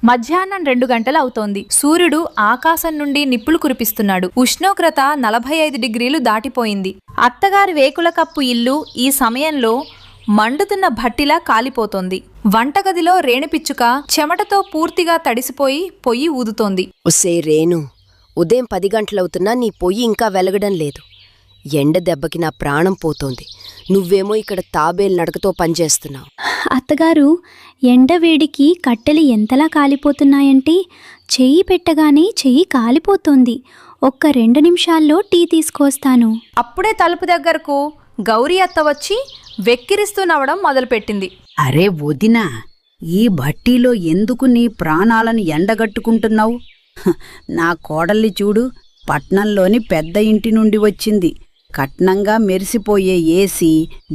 మధ్యాహ్నం 2 గంటలు అవుతోంది. సూర్యుడు ఆకాశం నుండి నిప్పులు కురిపిస్తున్నాడు. ఉష్ణోగ్రత 45 డిగ్రీలు దాటిపోయింది. అత్తగారి వేకుల కప్పు ఇల్లు ఈ సమయంలో మండుతున్న భట్టిలా కాలిపోతోంది. వంటగదిలో రేణుపిచ్చుక చెమటతో పూర్తిగా తడిసిపోయి పొయ్యి ఊదుతోంది. ఒసే రేణు, ఉదయం 10 గంటలవుతున్నా నీ పొయ్యి ఇంకా వెలగడం లేదు. ఎండ దెబ్బకి నా ప్రాణం పోతోంది. నువ్వేమో ఇక్కడ తాబేలు నడకతో పనిచేస్తున్నావు. అత్తగారు, ఎండవేడికి కట్టెలు ఎంతలా కాలిపోతున్నాయంటే చెయ్యి పెట్టగానే చెయ్యి కాలిపోతోంది. ఒక్క 2 నిమిషాల్లో టీ తీసుకొస్తాను. అప్పుడే తలుపు దగ్గరకు గౌరీ అత్త వచ్చి వెక్కిరిస్తూ నవ్వడం మొదలుపెట్టింది. అరే వదినా, ఈ భట్టీలో ఎందుకు నీ ప్రాణాలను ఎండగట్టుకుంటున్నావు? నా కోడల్ని చూడు, పట్నంలోని పెద్ద ఇంటి నుండి వచ్చింది. కట్నంగా మెరిసిపోయే ఏసీ,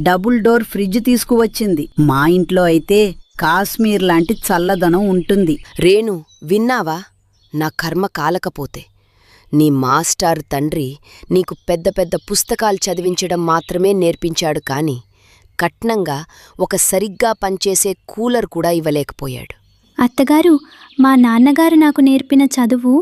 డబుల్ డోర్ ఫ్రిడ్జ్ తీసుకువచ్చింది. మా ఇంట్లో అయితే కాశ్మీర్ లాంటి చల్లదనం ఉంటుంది. రేణు, విన్నావా? నా కర్మ కాలకపోతే నీ మాస్టారు తండ్రి నీకు పెద్ద పెద్ద పుస్తకాలు చదివించడం మాత్రమే నేర్పించాడు కాని కట్నంగా ఒక సరిగ్గా పనిచేసే కూలర్ కూడా ఇవ్వలేకపోయాడు. అత్తగారు, మా నాన్నగారు నాకు నేర్పిన చదువు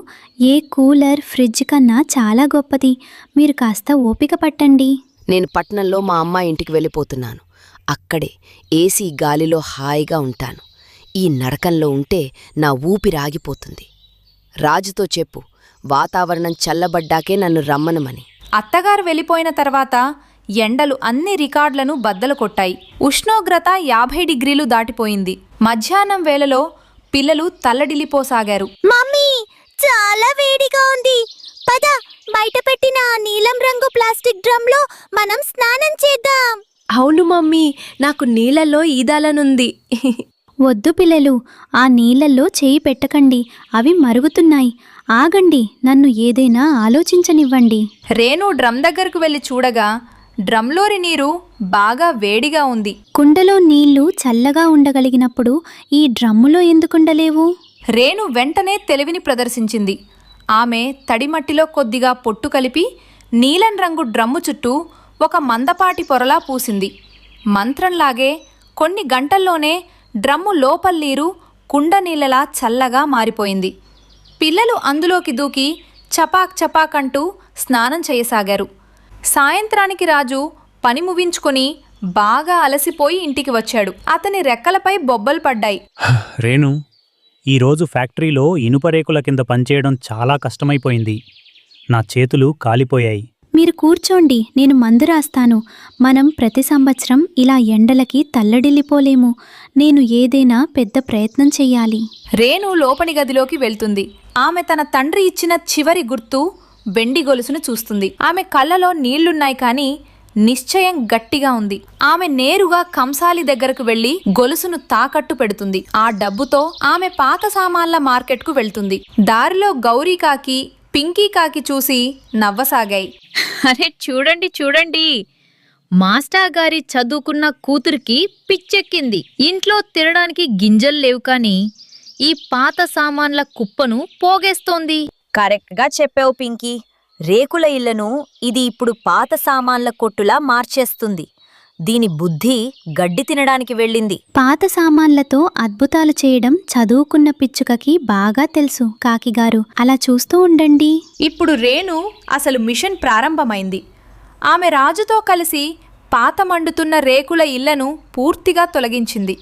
ఏ కూలర్, ఫ్రిడ్జ్ కన్నా చాలా గొప్పది. మీరు కాస్త ఓపిక పట్టండి. నేను పట్నంలో మా అమ్మాయి ఇంటికి వెళ్ళిపోతున్నాను. అక్కడే ఏసీ గాలిలో హాయిగా ఉంటాను. ఈ నరకంలో ఉంటే నా ఊపిరాగిపోతుంది. రాజుతో చెప్పు, వాతావరణం చల్లబడ్డాకే నన్ను రమ్మనమని. అత్తగారు వెళ్ళిపోయిన తర్వాత ఎండలు అన్ని రికార్డులను బద్దలు కొట్టాయి. ఉష్ణోగ్రత 50 డిగ్రీలు దాటిపోయింది. మధ్యాహ్నం వేళలో పిల్లలు తల్లడిల్లిపోసాగారు. మమ్మీ, చాలా వేడిగా ఉంది. పద, బయట పెట్టిన నీలం రంగు ప్లాస్టిక్ డ్రమ్లో మనం స్నానం చేద్దాం. అవును మమ్మీ, నాకు నీళ్ళల్లో ఈదాలనుంది. వద్దు పిల్లలు, ఆ నీళ్ళల్లో చేయి పెట్టకండి, అవి మరుగుతున్నాయి. ఆగండి, నన్ను ఏదైనా ఆలోచించనివ్వండి. రేణు డ్రమ్ దగ్గరకు వెళ్లి చూడగా డ్రమ్లోని నీరు బాగా వేడిగా ఉంది. కుండలో నీళ్లు చల్లగా ఉండగలిగినప్పుడు ఈ డ్రమ్ములో ఎందుకుండలేవు? రేణు వెంటనే తెలివిని ప్రదర్శించింది. ఆమె తడిమట్టిలో కొద్దిగా పొట్టు కలిపి నీలం రంగు డ్రమ్ము చుట్టూ ఒక మందపాటి పొరలా పూసింది. మంత్రంలాగే కొన్ని గంటల్లోనే డ్రమ్ము లోపల నీరు కుండ నీళ్ళలా చల్లగా మారిపోయింది. పిల్లలు అందులోకి దూకి చపాక్ చపాక్ అంటూ స్నానం చేయసాగారు. సాయంత్రానికి రాజు పని ముగించుకొని బాగా అలసిపోయి ఇంటికి వచ్చాడు. అతని రెక్కలపై బొబ్బలు పడ్డాయి. రేణు, ఈరోజు ఫ్యాక్టరీలో ఇనుపరేకుల కింద పనిచేయడం చాలా కష్టమైపోయింది. నా చేతులు కాలిపోయాయి. మీరు కూర్చోండి, నేను మందు రాస్తాను. మనం ప్రతి సంవత్సరం ఇలా ఎండలకి తల్లడిల్లిపోలేము. నేను ఏదైనా పెద్ద ప్రయత్నం చెయ్యాలి. రేణు లోపలి గదిలోకి వెళ్తుంది. ఆమె తన తండ్రి ఇచ్చిన చివరి గుర్తు వెండి గొలుసును చూస్తుంది. ఆమె కళ్ళలో నీళ్లున్నాయి కానీ నిశ్చయం గట్టిగా ఉంది. ఆమె నేరుగా కంసాలి దగ్గరకు వెళ్లి గొలుసును తాకట్టు పెడుతుంది. ఆ డబ్బుతో ఆమె పాత సామాన్ల మార్కెట్కు వెళ్తుంది. దారిలో గౌరీ కాకి, పింకీ కాకి చూసి నవ్వసాగాయి. అరే చూడండి చూడండి, మాస్టర్ గారి చదువుకున్న కూతురికి పిచ్చెక్కింది. ఇంట్లో తినడానికి గింజలు లేవు కానీ ఈ పాత సామాన్ల కుప్పను పోగేస్తోంది. కరెక్ట్గా చెప్పావు పింకీ. రేకుల ఇళ్లను ఇది ఇప్పుడు పాత సామాన్ల కొట్టులా మార్చేస్తుంది. దీని బుద్ధి గడ్డి తినడానికి వెళ్ళింది. పాత సామాన్లతో అద్భుతాలు చేయడం చదువుకున్న పిచ్చుకకి బాగా తెలుసు. కాకిగారు, అలా చూస్తూ ఉండండి. ఇప్పుడు రేణు అసలు మిషన్ ప్రారంభమైంది. ఆమె రాజుతో కలిసి పాత మండుతున్న రేకుల ఇళ్లను పూర్తిగా తొలగించింది.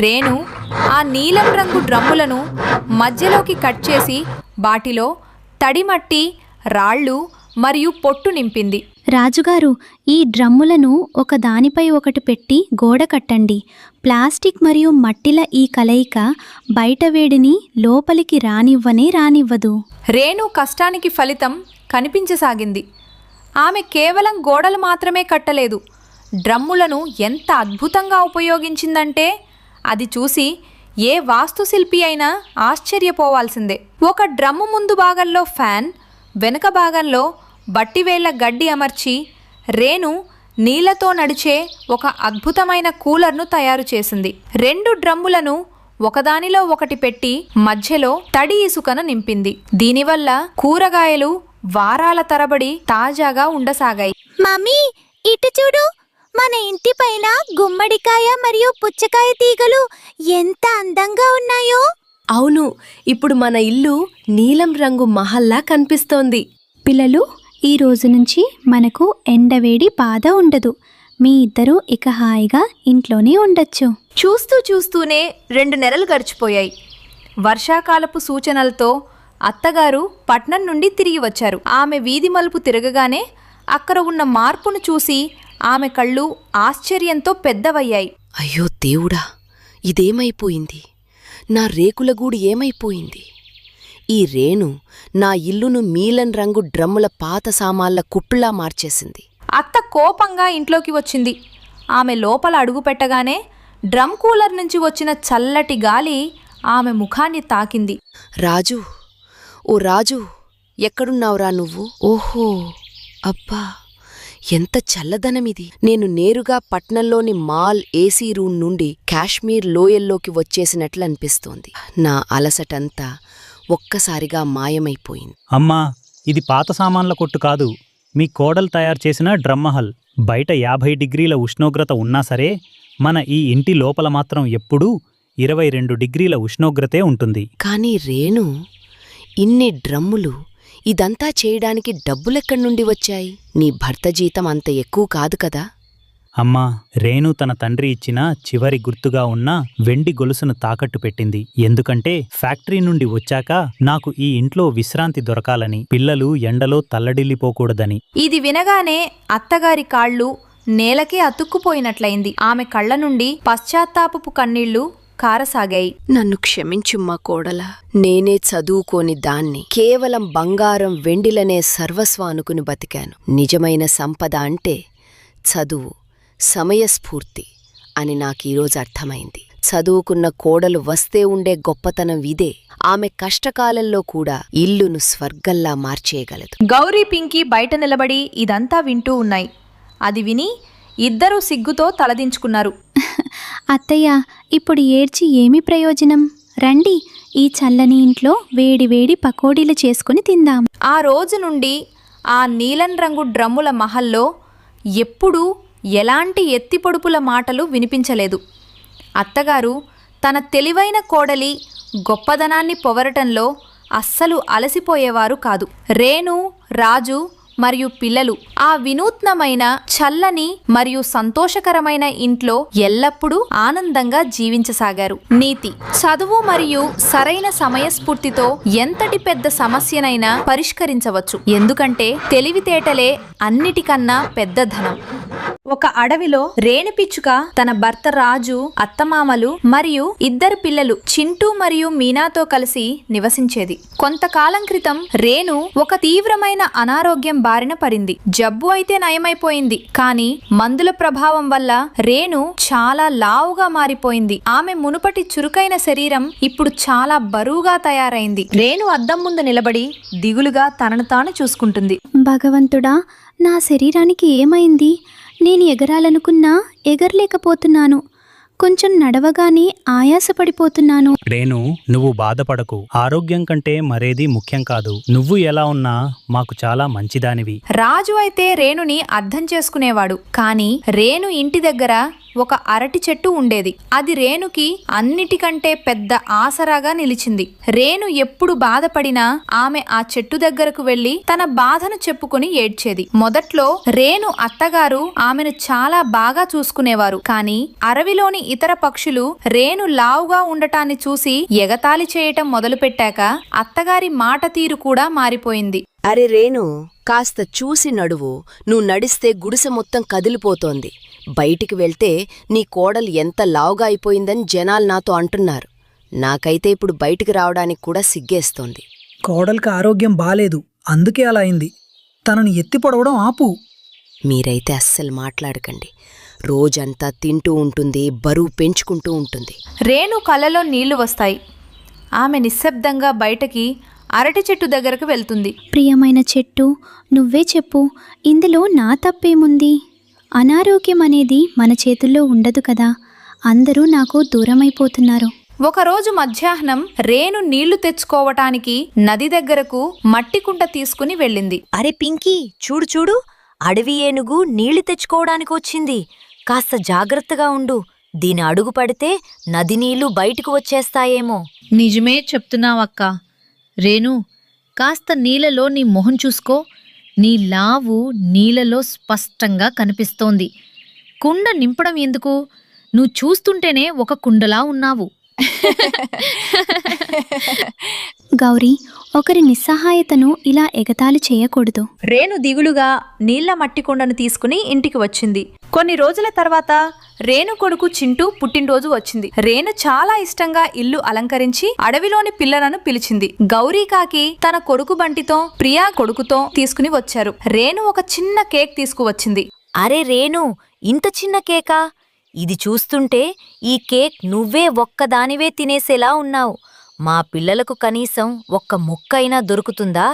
రేణు ఆ నీలం రంగు డ్రమ్ములను మధ్యలోకి కట్ చేసి వాటిలో తడిమట్టి, రాళ్ళు మరియు పొట్టు నింపింది. రాజుగారు, ఈ డ్రమ్ములను ఒక దానిపై ఒకటి పెట్టి గోడ కట్టండి. ప్లాస్టిక్ మరియు మట్టిల ఈ కలయిక బయట వేడిని లోపలికి రానివ్వదు. రేణు కష్టానికి ఫలితం కనిపించసాగింది. ఆమె కేవలం గోడలు మాత్రమే కట్టలేదు, డ్రమ్ములను ఎంత అద్భుతంగా ఉపయోగించిందంటే అది చూసి ఏ వాస్తుశిల్పి అయినా ఆశ్చర్యపోవాల్సిందే. ఒక డ్రమ్ము ముందు భాగంలో ఫ్యాన్, వెనుక భాగంలో బట్టివేళ్ల గడ్డి అమర్చి రేణు నీళ్లతో నడిచే ఒక అద్భుతమైన కూలర్ను తయారు చేసింది. 2 డ్రమ్ములను ఒకదానిలో ఒకటి పెట్టి మధ్యలో తడి ఇసుకను నింపింది. దీనివల్ల కూరగాయలు వారాల తరబడి తాజాగా ఉండసాగాయి. మమ్మీ, ఇటు చూడు, మన ఇంటి పైన గుమ్మడికాయ మరియు పుచ్చకాయ తీగలు ఎంత అందంగా ఉన్నాయో. అవును, ఇప్పుడు మన ఇల్లు నీలం రంగు మహల్లా కనిపిస్తోంది. పిల్లలు, ఈ రోజు నుంచి మనకు ఎండవేడి బాధ ఉండదు. మీ ఇద్దరూ ఇక హాయిగా ఇంట్లోనే ఉండొచ్చు. చూస్తూ చూస్తూనే 2 నెలలు గడిచిపోయాయి. వర్షాకాలపు సూచనలతో అత్తగారు పట్నం నుండి తిరిగి వచ్చారు. ఆమె వీధి మలుపు తిరగగానే అక్కడ ఉన్న మార్పును చూసి ఆమె కళ్ళు ఆశ్చర్యంతో పెద్దవయ్యాయి. అయ్యో దేవుడా, ఇదేమైపోయింది? నా రేకులగూడు ఏమైపోయింది? ఈ రేణు నా ఇల్లును నీలం రంగు డ్రమ్ముల పాత సామాన్ల కుట్టులా మార్చేసింది. అత్త కోపంగా ఇంట్లోకి వచ్చింది. ఆమె లోపల అడుగుపెట్టగానే డ్రమ్ కూలర్ నుంచి వచ్చిన చల్లటి గాలి ఆమె ముఖాన్ని తాకింది. రాజు, ఓ రాజు, ఎక్కడున్నావురా నువ్వు? ఓహో, అబ్బా, ఎంత చల్లదనమిది! నేను నేరుగా పట్నంలోని మాల్ ఏసీ రూమ్ నుండి కాశ్మీర్ లోయల్లోకి వచ్చేసినట్లు అనిపిస్తోంది. నా అలసటంతా ఒక్కసారిగా మాయమైపోయింది. అమ్మా, ఇది పాత సామాన్ల కొట్టు కాదు, మీ కోడలు తయారు చేసిన డ్రమ్మహల్. బయట 50 డిగ్రీల ఉష్ణోగ్రత ఉన్నా సరే మన ఈ ఇంటి లోపల మాత్రం ఎప్పుడూ 22 డిగ్రీల ఉష్ణోగ్రతే ఉంటుంది. కాని రేణు, ఇన్ని డ్రమ్ములు, ఇదంతా చేయడానికి డబ్బులెక్కడి నుండి వచ్చాయి? నీ భర్త జీతం అంత ఎక్కువ కాదు కదా? అమ్మా, రేణు తన తండ్రి ఇచ్చిన చివరి గుర్తుగా ఉన్న వెండి గొలుసును తాకట్టు పెట్టింది. ఎందుకంటే ఫ్యాక్టరీ నుండి వచ్చాక నాకు ఈ ఇంట్లో విశ్రాంతి దొరకాలని, పిల్లలు ఎండలో తల్లడిల్లిపోకూడదని. ఇది వినగానే అత్తగారి కాళ్ళు నేలకే అతుక్కుపోయినట్లయింది. ఆమె కళ్ళ నుండి పశ్చాత్తాపపు కన్నీళ్లు కారసాగాయి. నన్ను క్షమించుమ్మా కోడలా. నేనే చదువుకోని దాన్ని కేవలం బంగారం వెండిలనే సర్వస్వానుకుని బతికాను. నిజమైన సంపద అంటే చదువు, సమయస్ఫూర్తి అని నాకీరోజు అర్థమైంది. చదువుకున్న కోడలు వస్తే ఉండే గొప్పతనం ఇదే. ఆమె కష్టకాలంలో కూడా ఇల్లును స్వర్గంలా మార్చేయగలదు. గౌరీ, పింకీ బయట నిలబడి ఇదంతా వింటూ ఉన్నాయి. అది విని ఇద్దరూ సిగ్గుతో తలదించుకున్నారు. అత్తయ్య, ఇప్పుడు ఏడ్చి ఏమి ప్రయోజనం? రండి, ఈ చల్లని ఇంట్లో వేడివేడి పకోడీలు చేసుకుని తిందాం. ఆ రోజు నుండి ఆ నీలం రంగు డ్రమ్ముల మహల్లో ఎప్పుడూ ఎలాంటి ఎత్తిపొడుపుల మాటలు వినిపించలేదు. అత్తగారు తన తెలివైన కోడలి గొప్పదనాన్ని పొగరటంలో అస్సలు అలసిపోయేవారు కాదు. రేణు, రాజు మరియు పిల్లలు ఆ వినూత్నమైన, చల్లని మరియు సంతోషకరమైన ఇంట్లో ఎల్లప్పుడూ ఆనందంగా జీవించసాగారు. నీతి: చదువు మరియు సరైన సమయస్ఫూర్తితో ఎంతటి పెద్ద సమస్యనైనా పరిష్కరించవచ్చు. ఎందుకంటే తెలివితేటలే అన్నిటికన్నా పెద్ద ధనం. ఒక అడవిలో రేణుపిచ్చుక తన భర్త రాజు, అత్తమామలు మరియు 2 పిల్లలు చింటూ మరియు మీనాతో కలిసి నివసించేది. కొంతకాలం క్రితం రేణు ఒక తీవ్రమైన అనారోగ్యం బారిన పడింది. జబ్బు అయితే నయమైపోయింది, కానీ మందుల ప్రభావం వల్ల రేణు చాలా లావుగా మారిపోయింది. ఆమె మునుపటి చురుకైన శరీరం ఇప్పుడు చాలా బరువుగా తయారైంది. రేణు అద్దం ముందు నిలబడి దిగులుగా తనను తాను చూసుకుంటుంది. భగవంతుడా, నా శరీరానికి ఏమైంది? నేను ఎగరాలనుకున్నా ఎగరలేకపోతున్నాను. కొంచెం నడవగానే ఆయాసపడిపోతున్నాను. రేణు, నువ్వు బాధపడకు. ఆరోగ్యం కంటే మరేది ముఖ్యం కాదు. నువ్వు ఎలా ఉన్నా మాకు చాలా మంచిదానివి. రాజు అయితే రేణుని అర్థం చేసుకునేవాడు. కానీ రేణు ఇంటి దగ్గర ఒక అరటి చెట్టు ఉండేది. అది రేణుకి అన్నిటికంటే పెద్ద ఆసరాగా నిలిచింది. రేణు ఎప్పుడు బాధపడినా ఆమె ఆ చెట్టు దగ్గరకు వెళ్లి తన బాధను చెప్పుకుని ఏడ్చేది. మొదట్లో రేణు అత్తగారు ఆమెను చాలా బాగా చూసుకునేవారు. కానీ అడవిలోని ఇతర పక్షులు రేణు లావుగా ఉండటాన్ని చూసి ఎగతాళి చేయటం మొదలుపెట్టాక అత్తగారి మాట తీరు కూడా మారిపోయింది. అరే రేణు, కాస్త చూసి నడువు. నువ్వు నడిస్తే గుడిసె మొత్తం కదిలిపోతోంది. బయటికి వెళ్తే నీ కోడలు ఎంత లావుగా అయిపోయిందని జనాలు నాతో అంటున్నారు. నాకైతే ఇప్పుడు బయటికి రావడానికి కూడా సిగ్గేస్తోంది. కోడలికి ఆరోగ్యం బాలేదు, అందుకే అలా అయింది. తనని ఎత్తి పొడవడం ఆపు. మీరైతే అస్సలు మాట్లాడకండి. రోజంతా తింటూ ఉంటుంది, బరువు పెంచుకుంటూ ఉంటుంది. రేణు కళ్ళలో నీళ్లు వస్తాయి. ఆమె నిశ్శబ్దంగా బయటకి అరటి చెట్టు దగ్గరకు వెళ్తుంది. ప్రియమైన చెట్టు, నువ్వే చెప్పు, ఇందులో నా తప్పేముంది? అనారోగ్యం అనేది మన చేతుల్లో ఉండదు కదా. అందరూ నాకు దూరమైపోతున్నారు. ఒకరోజు మధ్యాహ్నం రేణు నీళ్లు తెచ్చుకోవటానికి నది దగ్గరకు మట్టి కుండ తీసుకుని వెళ్ళింది. అరే పింకీ, చూడు చూడు, అడవి ఏనుగు నీళ్లు తెచ్చుకోవడానికి వచ్చింది. కాస్త జాగ్రత్తగా ఉండు, దీని అడుగు పడితే నది నీళ్లు బయటకు వచ్చేస్తాయేమో. నిజమే చెప్తున్నావక్క. రేణు, కాస్త నీళ్ళలో నీ మొహం చూసుకో. నీ లావు నీళ్ళలో స్పష్టంగా కనిపిస్తోంది. కుండ నింపడం ఎందుకు? నువ్వు చూస్తుంటేనే ఒక కుండలా ఉన్నావు. గౌరీ, ఒకరి నిస్సహాయతను ఇలా ఎగతాళి చేయకూడదు. రేణు దిగులుగా నీళ్ల మట్టి కుండను తీసుకుని ఇంటికి వచ్చింది. కొన్ని రోజుల తర్వాత రేణు కొడుకు చింటూ పుట్టినరోజు వచ్చింది. రేణు చాలా ఇష్టంగా ఇల్లు అలంకరించి అడవిలోని పిల్లలను పిలిచింది. గౌరీ కాకి తన కొడుకు బంటితో ప్రియా కొడుకుతో తీసుకుని వచ్చారు. రేణు ఒక చిన్న కేక్ తీసుకువచ్చింది. అరే రేణు, ఇంత చిన్న కేకా? ఇది చూస్తుంటే ఈ కేక్ నువ్వే ఒక్కదానివే తినేసేలా ఉన్నావు. మా పిల్లలకు కనీసం ఒక్క ముక్కైనా దొరుకుతుందా?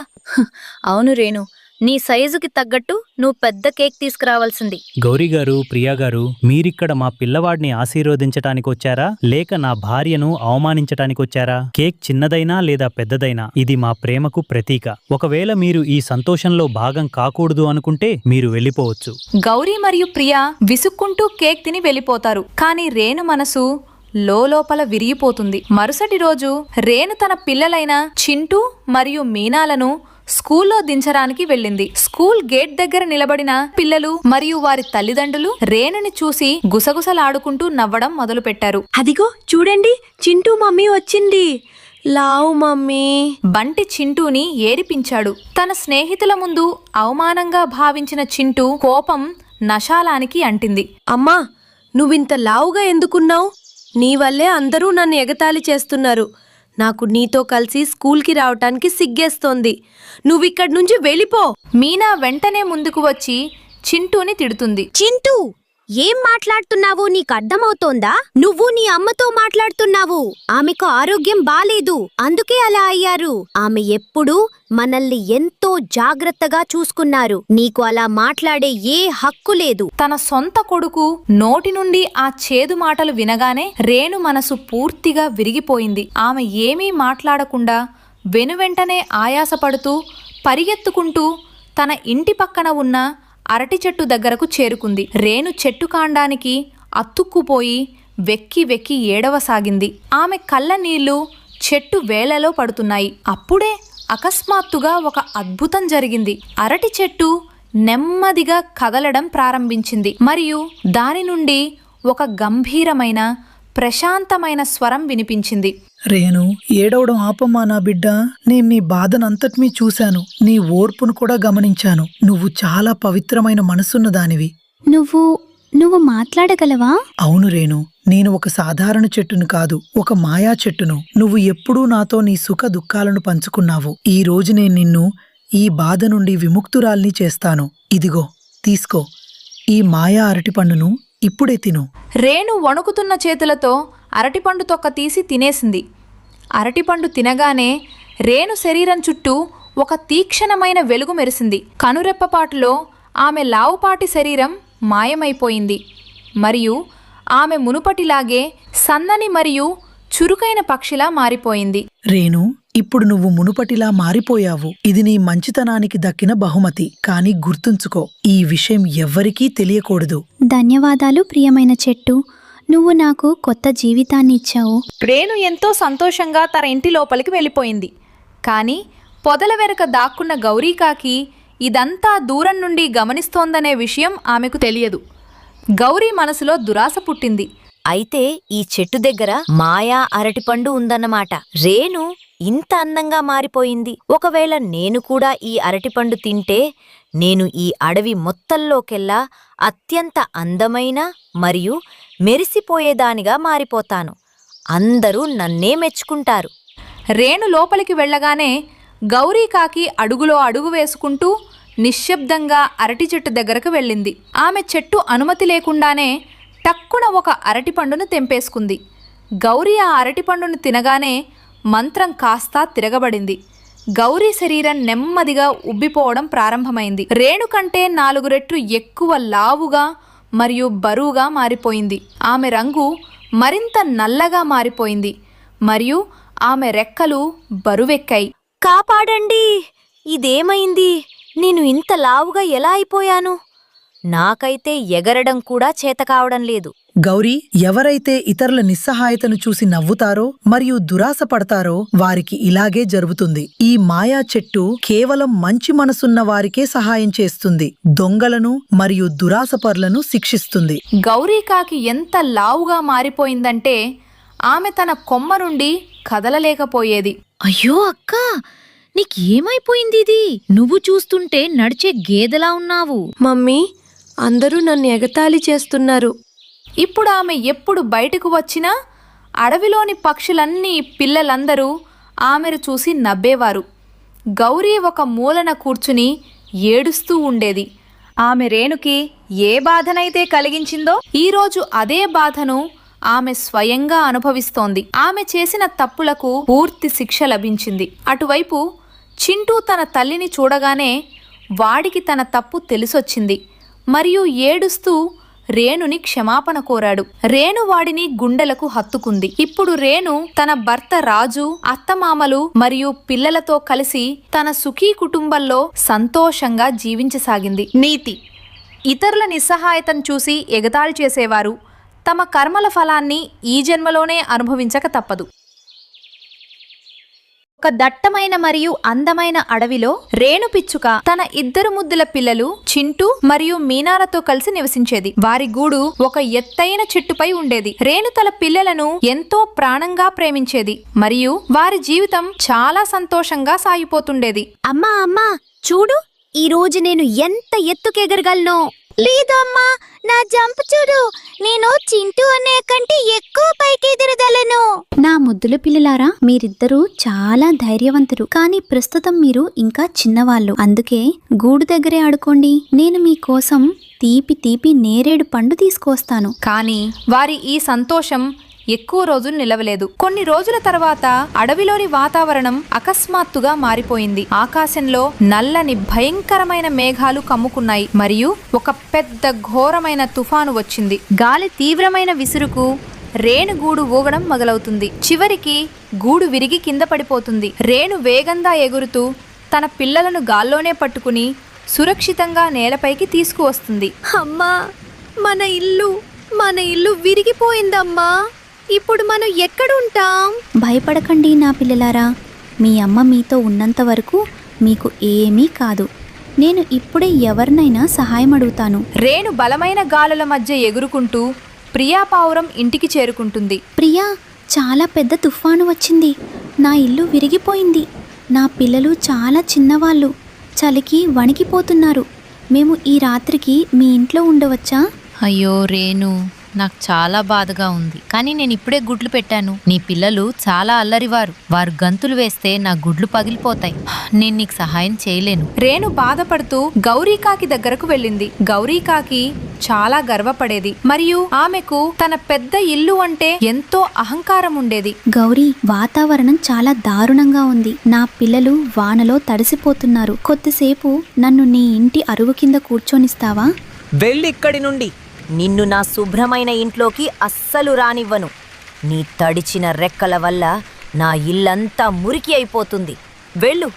అవును రేణు, నీ సైజుకి తగ్గట్టు నువ్వు పెద్ద కేక్ తీసుకురావాల్సింది. గౌరీగారు, ప్రియాగారు, మీరిక్కడ మా పిల్లవాడిని ఆశీర్వదించటానికి వచ్చారా లేక నా భార్యను అవమానించటానికి వచ్చారా? కేక్ చిన్నదైనా లేదా పెద్దదైనా ఇది మా ప్రేమకు ప్రతీక. ఒకవేళ మీరు ఈ సంతోషంలో భాగం కాకూడదు అనుకుంటే మీరు వెళ్ళిపోవచ్చు. గౌరీ మరియు ప్రియా విసుక్కుంటూ కేక్ తిని వెళ్ళిపోతారు. కానీ రేణు మనసు లోపల విరిగిపోతుంది. మరుసటి రోజు రేణు తన పిల్లలైన చింటూ మరియు మీనాలను స్కూల్లో దించడానికి వెళ్ళింది. స్కూల్ గేట్ దగ్గర నిలబడిన పిల్లలు మరియు వారి తల్లిదండ్రులు రేణుని చూసి గుసగుసలాడుకుంటూ నవ్వడం మొదలుపెట్టారు. అదిగో చూడండి, చింటూ మమ్మీ వచ్చింది. లావు మమ్మీ. బంటి చింటూని ఏడిపించాడు. తన స్నేహితుల ముందు అవమానంగా భావించిన చింటూ కోపం నశాలానికి అంటింది. అమ్మా, నువ్వింత లావుగా ఎందుకున్నావు? నీ వల్లే అందరూ నన్ను ఎగతాళి చేస్తున్నారు. నాకు నీతో కలిసి స్కూల్కి రావటానికి సిగ్గేస్తోంది. నువ్విక్కడి నుంచి వెళ్ళిపో. మీనా వెంటనే ముందుకు వచ్చి చింటూని తిడుతుంది. చింటూ, ఏం మాట్లాడుతున్నావు? నీకు అర్థమవుతోందా? నువ్వు నీ అమ్మతో మాట్లాడుతున్నావు. ఆమెకు ఆరోగ్యం బాలేదు, అందుకే అలా అయ్యారు. ఆమె ఎప్పుడూ మనల్ని ఎంతో జాగ్రత్తగా చూసుకున్నారు. నీకు అలా మాట్లాడే ఏ హక్కు లేదు. తన సొంత కొడుకు నోటి నుండి ఆ చేదు మాటలు వినగానే రేణు మనసు పూర్తిగా విరిగిపోయింది. ఆమె ఏమీ మాట్లాడకుండా వెనువెంటనే ఆయాసపడుతూ పరిగెత్తుకుంటూ తన ఇంటి పక్కన ఉన్న అరటి చెట్టు దగ్గరకు చేరుకుంది. రేణు చెట్టు కాండానికి అతుక్కుపోయి వెక్కి వెక్కి ఏడవసాగింది. ఆమె కళ్ళ నీళ్లు చెట్టు వేళ్లలో పడుతున్నాయి. అప్పుడే అకస్మాత్తుగా ఒక అద్భుతం జరిగింది. అరటి చెట్టు నెమ్మదిగా కదలడం ప్రారంభించింది మరియు దాని నుండి ఒక గంభీరమైన ప్రశాంతమైన స్వరం వినిపించింది. రేణు, ఏడవడం ఆపమ్మా నా బిడ్డ. నేను నీ బాధనంతటినీ చూశాను, నీ ఓర్పును కూడా గమనించాను. నువ్వు చాలా పవిత్రమైన మనసున్న దానివి. నువ్వు మాట్లాడగలవా? అవును రేణు, నేను ఒక సాధారణ చెట్టును కాదు, ఒక మాయా చెట్టును. నువ్వు ఎప్పుడూ నాతో నీ సుఖ దుఃఖాలను పంచుకున్నావు. ఈ రోజు నేను నిన్ను ఈ బాధ నుండి విముక్తురాల్ని చేస్తాను. ఇదిగో తీసుకో, ఈ మాయా అరటిపండును ఇప్పుడే తిను. రేణు వణుకుతున్న చేతులతో అరటిపండు తొక్క తీసి తినేసింది. అరటిపండు తినగానే రేణు శరీరం చుట్టూ ఒక తీక్షణమైన వెలుగు మెరిసింది. కనురెప్పపాటులో ఆమె లావుపాటి శరీరం మాయమైపోయింది మరియు ఆమె మునుపటిలాగే సన్నని మరియు చురుకైన పక్షిలా మారిపోయింది. రేణు, ఇప్పుడు నువ్వు మునుపటిలా మారిపోయావు. ఇది నీ మంచితనానికి దక్కిన బహుమతి. కానీ గుర్తుంచుకో, ఈ విషయం ఎవ్వరికీ తెలియకూడదు. ధన్యవాదాలు ప్రియమైన చెట్టు. నువ్వు నాకు కొత్త జీవితాన్ని ఇచ్చావు. రేణు ఎంతో సంతోషంగా తన ఇంటి లోపలికి వెళ్ళిపోయింది. కానీ పొదల వెనుక దాక్కున్న గౌరీకాకి ఇదంతా దూరం నుండి గమనిస్తోందనే విషయం ఆమెకు తెలియదు. గౌరీ మనసులో దురాశ పుట్టింది. అయితే ఈ చెట్టు దగ్గర మాయా అరటిపండు ఉందన్నమాట. రేణు ఇంత అందంగా మారిపోయింది. ఒకవేళ నేను కూడా ఈ అరటిపండు తింటే నేను ఈ అడవి మొత్తంలోకెల్లా అత్యంత అందమైన మరియు మెరిసిపోయేదానిగా మారిపోతాను. అందరూ నన్నే మెచ్చుకుంటారు. రేణు లోపలికి వెళ్ళగానే గౌరీకాకి అడుగులో అడుగు వేసుకుంటూ నిశ్శబ్దంగా అరటి చెట్టు దగ్గరకు వెళ్ళింది. ఆమె చెట్టు అనుమతి లేకుండానే టక్కున ఒక అరటిపండును తెంపేసుకుంది. గౌరీ ఆ అరటిపండును తినగానే మంత్రం కాస్తా తిరగబడింది. గౌరీ శరీరం నెమ్మదిగా ఉబ్బిపోవడం ప్రారంభమైంది. రేణు కంటే 4 రెట్లు ఎక్కువ లావుగా మరియు బరువుగా మారిపోయింది. ఆమె రంగు మరింత నల్లగా మారిపోయింది మరియు ఆమె రెక్కలు బరువెక్కాయి. కాపాడండి! ఇదేమైంది? నేను ఇంత లావుగా ఎలా అయిపోయాను? నాకైతే ఎగరడం కూడా చేతకావడం లేదు. గౌరీ, ఎవరైతే ఇతరుల నిస్సహాయతను చూసి నవ్వుతారో మరియు దురాశ పడతారో వారికి ఇలాగే జరుగుతుంది. ఈ మాయా చెట్టు కేవలం మంచి మనసున్న వారికే సహాయం చేస్తుంది, దొంగలను మరియు దురాశపరులను శిక్షిస్తుంది. గౌరీకాకి ఎంత లావుగా మారిపోయిందంటే ఆమె తన కొమ్మ నుండి కదలలేకపోయేది. అయ్యో అక్కా, నీకేమైపోయింది ఇది? నువ్వు చూస్తుంటే నడిచే గేదెలా ఉన్నావు. మమ్మీ, అందరూ నన్ను ఎగతాళి చేస్తున్నారు. ఇప్పుడు ఆమె ఎప్పుడు బయటకు వచ్చినా అడవిలోని పక్షులన్నీ, పిల్లలందరూ ఆమెను చూసి నవ్వేవారు. గౌరీ ఒక మూలన కూర్చుని ఏడుస్తూ ఉండేది. ఆమె రేణుకి ఏ బాధనైతే కలిగించిందో ఈరోజు అదే బాధను ఆమె స్వయంగా అనుభవిస్తోంది. ఆమె చేసిన తప్పులకు పూర్తి శిక్ష లభించింది. అటువైపు చింటూ తన తల్లిని చూడగానే వాడికి తన తప్పు తెలిసొచ్చింది మరియు ఏడుస్తూ రేణుని క్షమాపణ కోరాడు. రేణు వాడిని గుండెలకు హత్తుకుంది. ఇప్పుడు రేణు తన భర్త రాజు, అత్తమామలు మరియు పిల్లలతో కలిసి తన సుఖీ కుటుంబంలో సంతోషంగా జీవించసాగింది. నీతి: ఇతరుల నిస్సహాయతను చూసి ఎగతాళి చేసేవారు తమ కర్మల ఫలాన్ని ఈ జన్మలోనే అనుభవించక తప్పదు. ఒక దట్టమైన మరియు అందమైన అడవిలో రేణు పిచ్చుక తన 2 ముద్దుల పిల్లలు చింటూ మరియు మీనాలతో కలిసి నివసించేది. వారి గూడు ఒక ఎత్తైన చెట్టుపై ఉండేది. రేణు తన పిల్లలను ఎంతో ప్రాణంగా ప్రేమించేది మరియు వారి జీవితం చాలా సంతోషంగా సాగిపోతుండేది. అమ్మా అమ్మా, చూడు, ఈ రోజు నేను ఎంత ఎత్తుకెగరగలను. లేదమ్మా, నా జంప్ చూడు, నేను చింటూ అనే కంటే ఎక్కువ పైకి ఎదురగలను. నా ముద్దుల పిల్లలారా, మీరిద్దరూ చాలా ధైర్యవంతులు. కానీ ప్రస్తుతం మీరు ఇంకా చిన్నవాళ్ళు, అందుకే గూడు దగ్గరే ఆడుకోండి. నేను మీకోసం తీపి తీపి నేరేడు పండు తీసుకొస్తాను. కానీ వారి ఈ సంతోషం ఎక్కువ రోజులు నిలవలేదు. కొన్ని రోజుల తర్వాత అడవిలోని వాతావరణం అకస్మాత్తుగా మారిపోయింది. ఆకాశంలో నల్లని భయంకరమైన మేఘాలు కమ్ముకున్నాయి మరియు ఒక పెద్ద ఘోరమైన తుఫాను వచ్చింది. గాలి తీవ్రమైన విసురుకు రేణు గూడు ఊగడం మొదలవుతుంది. చివరికి గూడు విరిగి కింద పడిపోతుంది. రేణు వేగంగా ఎగురుతూ తన పిల్లలను గాల్లోనే పట్టుకుని సురక్షితంగా నేలపైకి తీసుకువస్తుంది. అమ్మా, మన ఇల్లు విరిగిపోయిందమ్మా. ఇప్పుడు మనం ఎక్కడుంటాం? భయపడకండి నా పిల్లలారా, మీ అమ్మ మీతో ఉన్నంత వరకు మీకు ఏమీ కాదు. నేను ఇప్పుడే ఎవరినైనా సహాయం అడుగుతాను. రేణు బలమైన గాలుల మధ్య ఎగురుకుంటూ ప్రియా పావురం ఇంటికి చేరుకుంటుంది. ప్రియా, చాలా పెద్ద తుఫాను వచ్చింది. నా ఇల్లు విరిగిపోయింది. నా పిల్లలు చాలా చిన్నవాళ్ళు, చలికి వణికిపోతున్నారు. మేము ఈ రాత్రికి మీ ఇంట్లో ఉండవచ్చా? అయ్యో రేణు, నాకు చాలా బాధగా ఉంది. కానీ నేను ఇప్పుడే గుడ్లు పెట్టాను. నీ పిల్లలు చాలా అల్లరివారు. వారు గంతులు వేస్తే నా గుడ్లు పగిలిపోతాయి. నేను నీకు సహాయం చేయలేను. రేణు బాధపడుతూ గౌరీకాకి దగ్గరకు వెళ్ళింది. గౌరీకాకి చాలా గర్వపడేది మరియు ఆమెకు తన పెద్ద ఇల్లు అంటే ఎంతో అహంకారం ఉండేది. గౌరీ, వాతావరణం చాలా దారుణంగా ఉంది. నా పిల్లలు వానలో తడిసిపోతున్నారు. కొద్దిసేపు నన్ను నీ ఇంటి అరుగు కింద కూర్చొనిస్తావా? వెళ్ళిక్కడి నుండి. నిన్ను నా శుభ్రమైన ఇంట్లోకి అస్సలు రానివ్వను. నీ తడిచిన రెక్కల వల్ల నా ఇల్లంతా మురికి అయిపోతుంది. వెళ్ళు,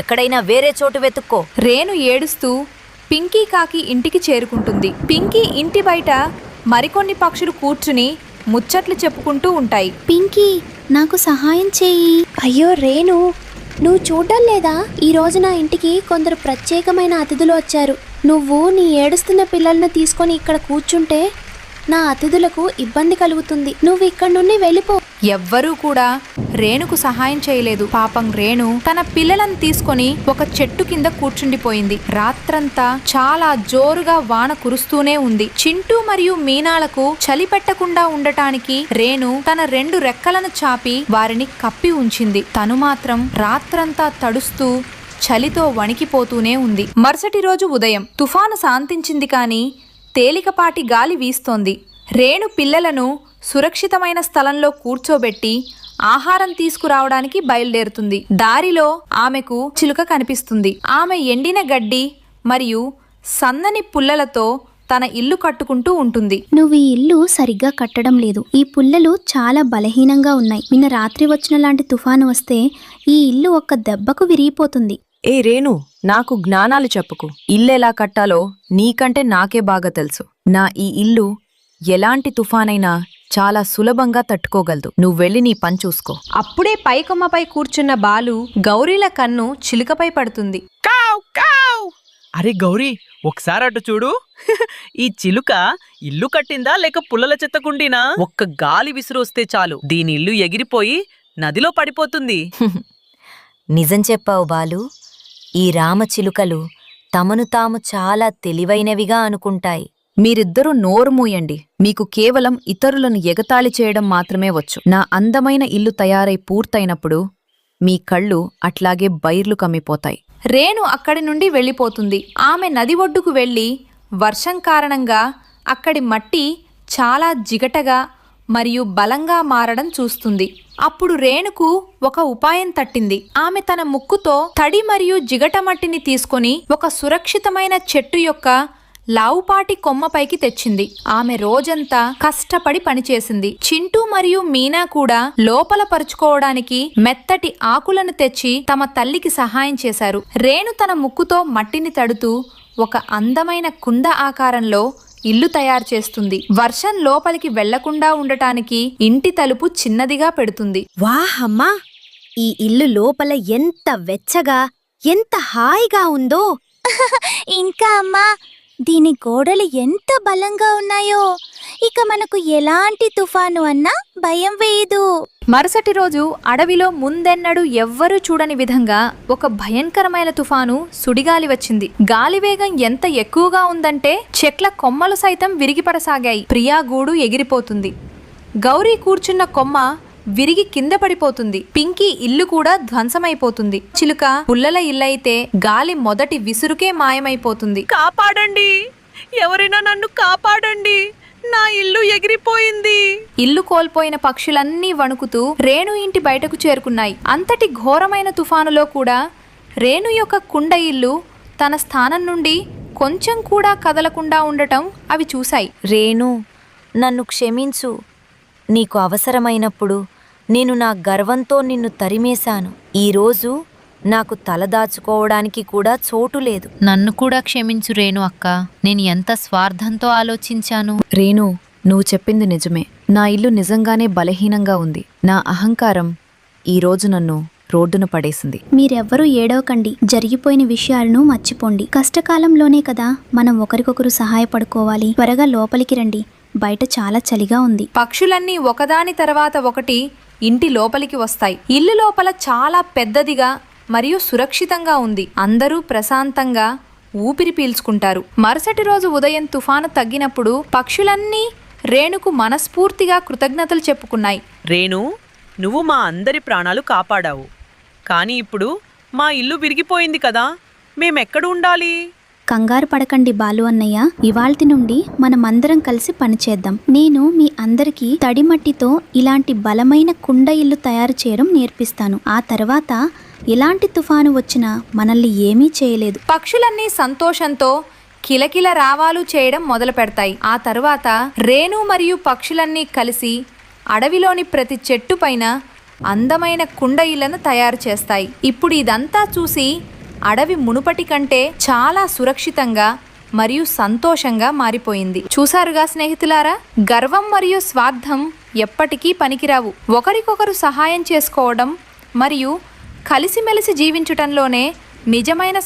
ఎక్కడైనా వేరే చోటు వెతుక్కో. రేణు ఏడుస్తూ పింకీ కాకి ఇంటికి చేరుకుంటుంది. పింకీ ఇంటి బయట మరికొన్ని పక్షులు కూర్చుని ముచ్చట్లు చెప్పుకుంటూ ఉంటాయి. పింకీ, నాకు సహాయం చేయి. అయ్యో రేణు, నువ్వు చూడడం లేదా? ఈ రోజు నా ఇంటికి కొందరు ప్రత్యేకమైన అతిథులు వచ్చారు. నువ్వు నీ ఏడుస్తున్న పిల్లలను తీసుకొని ఇక్కడ కూర్చుంటే నా అతిథులకు ఇబ్బంది కలుగుతుంది. నువ్వు ఇక్కడి నుండి వెళ్ళిపో. ఎవ్వరూ కూడా రేణుకు సహాయం చేయలేదు. పాపం రేణు తన పిల్లలను తీసుకొని ఒక చెట్టు కింద కూర్చుండిపోయింది. రాత్రంతా చాలా జోరుగా వాన కురుస్తూనే ఉంది. చింటూ మరియు మీనాలకు చలి పెట్టకుండా ఉండటానికి రేణు తన 2 రెక్కలను చాపి వారిని కప్పి ఉంచింది. తను మాత్రం రాత్రంతా తడుస్తూ చలితో వణికిపోతూనే ఉంది. మరుసటి రోజు ఉదయం తుఫాను శాంతించింది. కానీ తేలికపాటి గాలి వీస్తోంది. రేణు పిల్లలను సురక్షితమైన స్థలంలో కూర్చోబెట్టి ఆహారం తీసుకురావడానికి బయలుదేరుతుంది. దారిలో ఆమెకు చిలుక కనిపిస్తుంది. ఆమె ఎండిన గడ్డి మరియు సన్నని పుల్లలతో తన ఇల్లు కట్టుకుంటూ ఉంటుంది. నువ్వు ఈ ఇల్లు సరిగ్గా కట్టడం లేదు. ఈ పుల్లలు చాలా బలహీనంగా ఉన్నాయి. నిన్న రాత్రి వచ్చిన లాంటి తుఫాను వస్తే ఈ ఇల్లు ఒక్క దెబ్బకు విరిగిపోతుంది. ఏ రేణు, నాకు జ్ఞానాలు చెప్పుకు. ఇల్లెలా కట్టాలో నీకంటే నాకే బాగా తెలుసు. నా ఈ ఇల్లు ఎలాంటి తుఫానైనా చాలా సులభంగా తట్టుకోగలదు. నువ్వెళ్ళి నీ పని చూసుకో. అప్పుడే పైకొమ్మపై కూర్చున్న బాలు గౌరీల కన్ను చిలుకపై పడుతుంది. కావ్ కావ్. అరే గౌరీ, ఒకసారి అటు చూడు. ఈ చిలుక ఇల్లు కట్టిందా లేక పుల్లల చెత్తకుండినా? ఒక్క గాలి విసిరొస్తే చాలు దీని ఇల్లు ఎగిరిపోయి నదిలో పడిపోతుంది. నిజం చెప్పావు బాలు. ఈ రామచిలుకలు తమను తాము చాలా తెలివైనవిగా అనుకుంటాయి. మీరిద్దరూ నోరు మూయండి. మీకు కేవలం ఇతరులను ఎగతాళి చేయడం మాత్రమే వచ్చు. నా అందమైన ఇల్లు తయారై పూర్తయినప్పుడు మీ కళ్ళు అట్లాగే బైర్లు కమ్మిపోతాయి. రేణు అక్కడి నుండి వెళ్ళిపోతుంది. ఆమె నది ఒడ్డుకు వెళ్ళి వర్షం కారణంగా అక్కడి మట్టి చాలా జిగటగా మరియు బలంగా మారడం చూస్తుంది. అప్పుడు రేణుకు ఒక ఉపాయం తట్టింది. ఆమె తన ముక్కుతో తడి మరియు జిగట మట్టిని తీసుకొని ఒక సురక్షితమైన చెట్టు యొక్క లావుపాటి కొమ్మపైకి తెచ్చింది. ఆమె రోజంతా కష్టపడి పనిచేసింది. చింటూ మరియు మీనా కూడా లోపల పరుచుకోవడానికి మెత్తటి ఆకులను తెచ్చి తమ తల్లికి సహాయం చేశారు. రేణు తన ముక్కుతో మట్టిని తడుతూ ఒక అందమైన కుండ ఆకారంలో ఇల్లు తయారు చేస్తుంది. వర్షం లోపలికి వెళ్లకుండా ఉండటానికి ఇంటి తలుపు చిన్నదిగా పెడుతుంది. వాహ్ అమ్మా, ఈ ఇల్లు లోపల ఎంత వెచ్చగా ఎంత హాయిగా ఉందో. ఇంకా అమ్మా, దీని గోడలు ఎంత బలంగా ఉన్నాయో. ఇక మనకు ఎలాంటి తుఫాను అన్నా భయం వేయదు. మరుసటి రోజు అడవిలో ముందెన్నడూ ఎవ్వరూ చూడని విధంగా ఒక భయంకరమైన తుఫాను సుడిగాలి వచ్చింది. గాలివేగం ఎంత ఎక్కువగా ఉందంటే చెట్ల కొమ్మలు సైతం విరిగిపడసాగాయి. ప్రియా గూడు ఎగిరిపోతుంది. గౌరీ కూర్చున్న కొమ్మ విరిగి కింద పడిపోతుంది. పింకీ ఇల్లు కూడా ధ్వంసమైపోతుంది. చిలుక పుల్లల ఇల్లైతే గాలి మొదటి విసురుకే మాయమైపోతుంది. కాపాడండి, ఎవరైనా నన్ను కాపాడండి, నా ఇల్లు ఎగిరిపోయింది. ఇల్లు కోల్పోయిన పక్షులన్నీ వణుకుతూ రేణు ఇంటి బయటకు చేరుకున్నాయి. అంతటి ఘోరమైన తుఫానులో కూడా రేణు యొక్క కుండ ఇల్లు తన స్థానం నుండి కొంచెం కూడా కదలకుండా ఉండటం అవి చూశాయి. రేణు, నన్ను క్షమించు. నీకు అవసరమైనప్పుడు నేను నా గర్వంతో నిన్ను తరిమేశాను. ఈరోజు నాకు తలదాచుకోవడానికి కూడా చోటు లేదు. నన్ను కూడా క్షమించు రేణు అక్క. నేను ఎంత స్వార్థంతో ఆలోచించాను. రేణు, నువ్వు చెప్పింది నిజమే. నా ఇల్లు నిజంగానే బలహీనంగా ఉంది. నా అహంకారం ఈరోజు నన్ను రోడ్డున పడేసింది. మీరెవ్వరూ ఏడవకండి. జరిగిపోయిన విషయాలను మర్చిపోండి. కష్టకాలంలోనే కదా మనం ఒకరికొకరు సహాయపడుకోవాలి. త్వరగా లోపలికి రండి, బయట చాలా చలిగా ఉంది. పక్షులన్నీ ఒకదాని తర్వాత ఒకటి ఇంటి లోపలికి వస్తాయి. ఇల్లు లోపల చాలా పెద్దదిగా మరియు సురక్షితంగా ఉంది. అందరూ ప్రశాంతంగా ఊపిరి పీల్చుకుంటారు. మరుసటి రోజు ఉదయం తుఫాను తగ్గినప్పుడు పక్షులన్నీ రేణుకు మనస్ఫూర్తిగా కృతజ్ఞతలు చెప్పుకున్నాయి. రేణు, నువ్వు మా అందరి ప్రాణాలు కాపాడావు. కానీ ఇప్పుడు మా ఇల్లు విరిగిపోయింది కదా, మేమెక్కడ ఉండాలి? కంగారు పడకండి బాలు అన్నయ్య. ఇవాల్టి నుండి మనమందరం కలిసి పనిచేద్దాం. నేను మీ అందరికీ తడిమట్టితో ఇలాంటి బలమైన కుండ ఇల్లు తయారు చేయడం నేర్పిస్తాను. ఆ తర్వాత ఎలాంటి తుఫాను వచ్చినా మనల్ని ఏమీ చేయలేదు. పక్షులన్నీ సంతోషంతో కిలకిల రావాలు చేయడం మొదలు పెడతాయి. ఆ తరువాత రేణు మరియు పక్షులన్నీ కలిసి అడవిలోని ప్రతి చెట్టు పైన అందమైన కుండ ఇళ్లను తయారు చేస్తాయి. ఇప్పుడు ఇదంతా చూసి అడవి మునుపటి కంటే చాలా సురక్షితంగా మరియు సంతోషంగా మారిపోయింది. చూసారుగా స్నేహితులారా, గర్వం మరియు స్వార్థం ఎప్పటికీ పనికిరావు. ఒకరికొకరు సహాయం చేసుకోవడం మరియు కలిసిమెలిసి జీవించటంలోనే నిజమైన